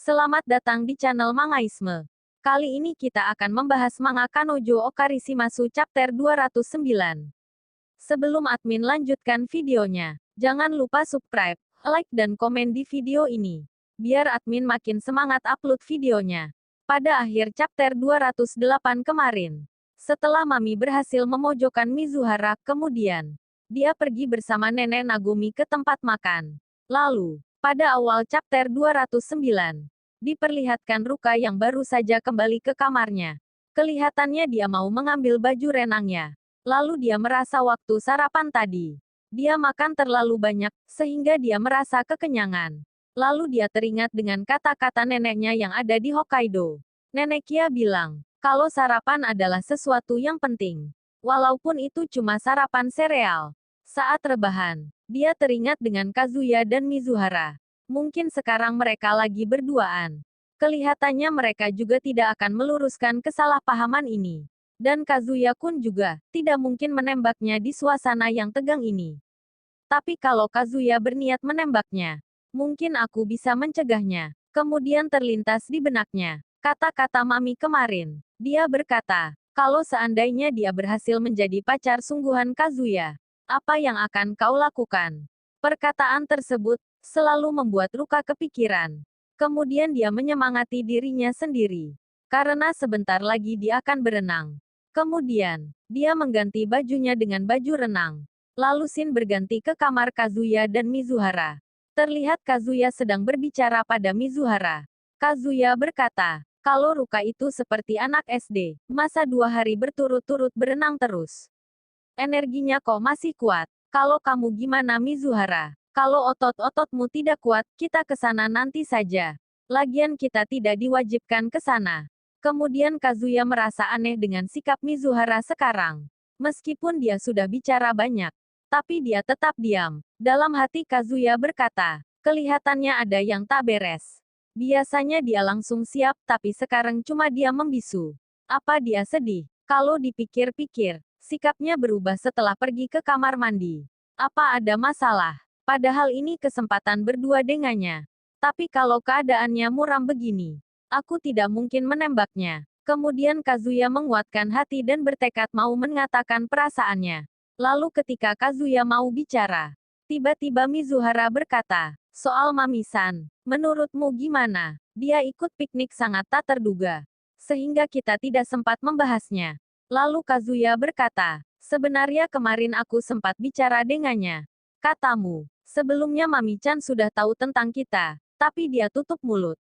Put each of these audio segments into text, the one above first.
Selamat datang di channel Mangaisme. Kali ini kita akan membahas manga Kanojo Okarishimasu chapter 209. Sebelum admin lanjutkan videonya, jangan lupa subscribe, like dan komen di video ini. Biar admin makin semangat upload videonya. Pada akhir chapter 208 kemarin, setelah Mami berhasil memojokkan Mizuhara, kemudian dia pergi bersama Nenek Nagumi ke tempat makan. Lalu, pada awal chapter 209, diperlihatkan Ruka yang baru saja kembali ke kamarnya. Kelihatannya dia mau mengambil baju renangnya. Lalu dia merasa waktu sarapan tadi, dia makan terlalu banyak, sehingga dia merasa kekenyangan. Lalu dia teringat dengan kata-kata neneknya yang ada di Hokkaido. Nenek Kia bilang, kalau sarapan adalah sesuatu yang penting. Walaupun itu cuma sarapan sereal. Saat rebahan, dia teringat dengan Kazuya dan Mizuhara. Mungkin sekarang mereka lagi berduaan. Kelihatannya mereka juga tidak akan meluruskan kesalahpahaman ini. Dan Kazuya-kun juga tidak mungkin menembaknya di suasana yang tegang ini. Tapi kalau Kazuya berniat menembaknya, mungkin aku bisa mencegahnya. Kemudian terlintas di benaknya kata-kata Mami kemarin. Dia berkata, kalau seandainya dia berhasil menjadi pacar sungguhan Kazuya, apa yang akan kau lakukan? Perkataan tersebut selalu membuat Ruka kepikiran. Kemudian dia menyemangati dirinya sendiri. Karena sebentar lagi dia akan berenang. Kemudian, dia mengganti bajunya dengan baju renang. Lalu Shin berganti ke kamar Kazuya dan Mizuhara. Terlihat Kazuya sedang berbicara pada Mizuhara. Kazuya berkata, kalau Ruka itu seperti anak SD, masa 2 hari berturut-turut berenang terus. Energinya kok masih kuat. Kalau kamu gimana Mizuhara? Kalau otot-ototmu tidak kuat, kita ke sana nanti saja. Lagian kita tidak diwajibkan ke sana. Kemudian Kazuya merasa aneh dengan sikap Mizuhara sekarang. Meskipun dia sudah bicara banyak, tapi dia tetap diam. Dalam hati Kazuya berkata, kelihatannya ada yang tak beres. Biasanya dia langsung siap, tapi sekarang cuma dia membisu. Apa dia sedih? Kalau dipikir-pikir, sikapnya berubah setelah pergi ke kamar mandi. Apa ada masalah? Padahal ini kesempatan berdua dengannya. Tapi kalau keadaannya muram begini, aku tidak mungkin menembaknya. Kemudian Kazuya menguatkan hati dan bertekad mau mengatakan perasaannya. Lalu ketika Kazuya mau bicara, tiba-tiba Mizuhara berkata, soal Mami-san, menurutmu gimana? Dia ikut piknik sangat tak terduga. Sehingga kita tidak sempat membahasnya. Lalu Kazuya berkata, sebenarnya kemarin aku sempat bicara dengannya. Katamu, sebelumnya Mami-chan sudah tahu tentang kita, tapi dia tutup mulut.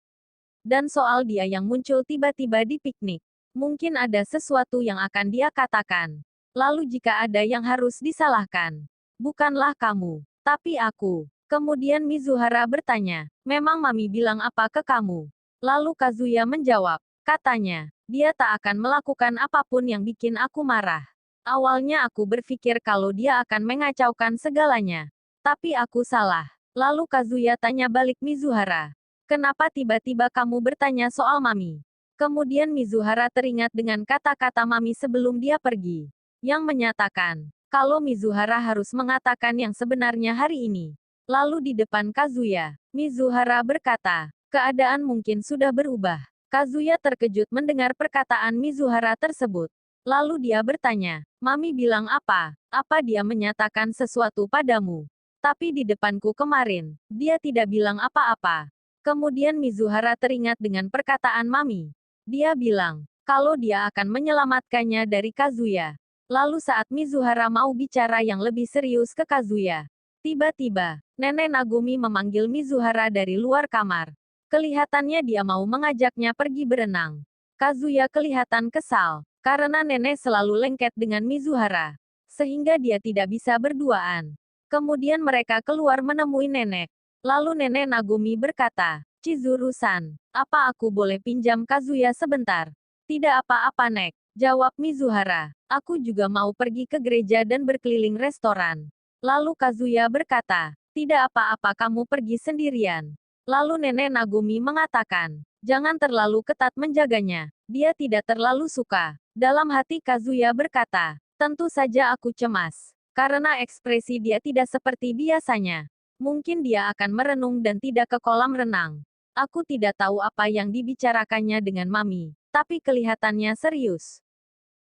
Dan soal dia yang muncul tiba-tiba di piknik, mungkin ada sesuatu yang akan dia katakan. Lalu jika ada yang harus disalahkan, bukanlah kamu, tapi aku. Kemudian Mizuhara bertanya, memang Mami bilang apa ke kamu? Lalu Kazuya menjawab, katanya, dia tak akan melakukan apapun yang bikin aku marah. Awalnya aku berpikir kalau dia akan mengacaukan segalanya. Tapi aku salah. Lalu Kazuya tanya balik Mizuhara. Kenapa tiba-tiba kamu bertanya soal Mami? Kemudian Mizuhara teringat dengan kata-kata Mami sebelum dia pergi. Yang menyatakan, kalau Mizuhara harus mengatakan yang sebenarnya hari ini. Lalu di depan Kazuya, Mizuhara berkata, keadaan mungkin sudah berubah. Kazuya terkejut mendengar perkataan Mizuhara tersebut. Lalu dia bertanya, Mami bilang apa? Apa dia menyatakan sesuatu padamu? Tapi di depanku kemarin, dia tidak bilang apa-apa. Kemudian Mizuhara teringat dengan perkataan Mami. Dia bilang, kalau dia akan menyelamatkannya dari Kazuya. Lalu saat Mizuhara mau bicara yang lebih serius ke Kazuya, tiba-tiba, Nenek Nagumi memanggil Mizuhara dari luar kamar. Kelihatannya dia mau mengajaknya pergi berenang. Kazuya kelihatan kesal. Karena nenek selalu lengket dengan Mizuhara. Sehingga dia tidak bisa berduaan. Kemudian mereka keluar menemui nenek. Lalu nenek Nagumi berkata, Chizuru-san, apa aku boleh pinjam Kazuya sebentar? Tidak apa-apa nek, jawab Mizuhara. Aku juga mau pergi ke gereja dan berkeliling restoran. Lalu Kazuya berkata, tidak apa-apa kamu pergi sendirian. Lalu nenek Nagumi mengatakan, jangan terlalu ketat menjaganya. Dia tidak terlalu suka. Dalam hati Kazuya berkata, tentu saja aku cemas. Karena ekspresi dia tidak seperti biasanya. Mungkin dia akan merenung dan tidak ke kolam renang. Aku tidak tahu apa yang dibicarakannya dengan Mami, tapi kelihatannya serius.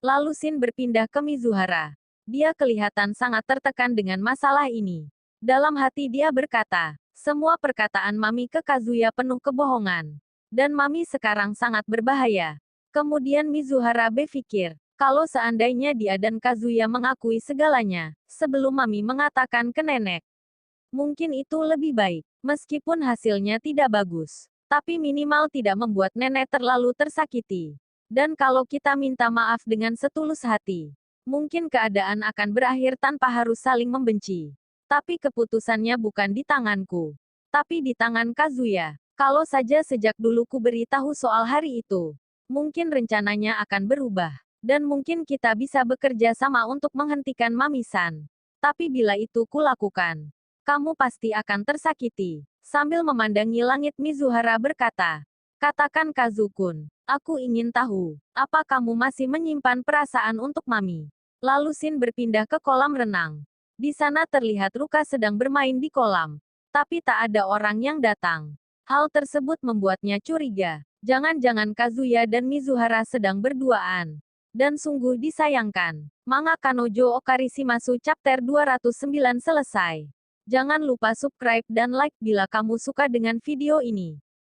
Lalu Shin berpindah ke Mizuhara. Dia kelihatan sangat tertekan dengan masalah ini. Dalam hati dia berkata, semua perkataan Mami ke Kazuya penuh kebohongan. Dan Mami sekarang sangat berbahaya. Kemudian Mizuhara berpikir, kalau seandainya dia dan Kazuya mengakui segalanya, sebelum Mami mengatakan ke nenek. Mungkin itu lebih baik, meskipun hasilnya tidak bagus. Tapi minimal tidak membuat nenek terlalu tersakiti. Dan kalau kita minta maaf dengan setulus hati, mungkin keadaan akan berakhir tanpa harus saling membenci. Tapi keputusannya bukan di tanganku, tapi di tangan Kazuya. Kalau saja sejak dulu ku beritahu soal hari itu, mungkin rencananya akan berubah. Dan mungkin kita bisa bekerja sama untuk menghentikan Mami-san. Tapi bila itu kulakukan, kamu pasti akan tersakiti. Sambil memandangi langit Mizuhara berkata, katakan Kazukun, aku ingin tahu, apa kamu masih menyimpan perasaan untuk Mami? Lalu Shin berpindah ke kolam renang. Di sana terlihat Ruka sedang bermain di kolam. Tapi tak ada orang yang datang. Hal tersebut membuatnya curiga. Jangan-jangan Kazuya dan Mizuhara sedang berduaan. Dan sungguh disayangkan. Manga Kanojo Okarishimasu Chapter 209 selesai. Jangan lupa subscribe dan like bila kamu suka dengan video ini.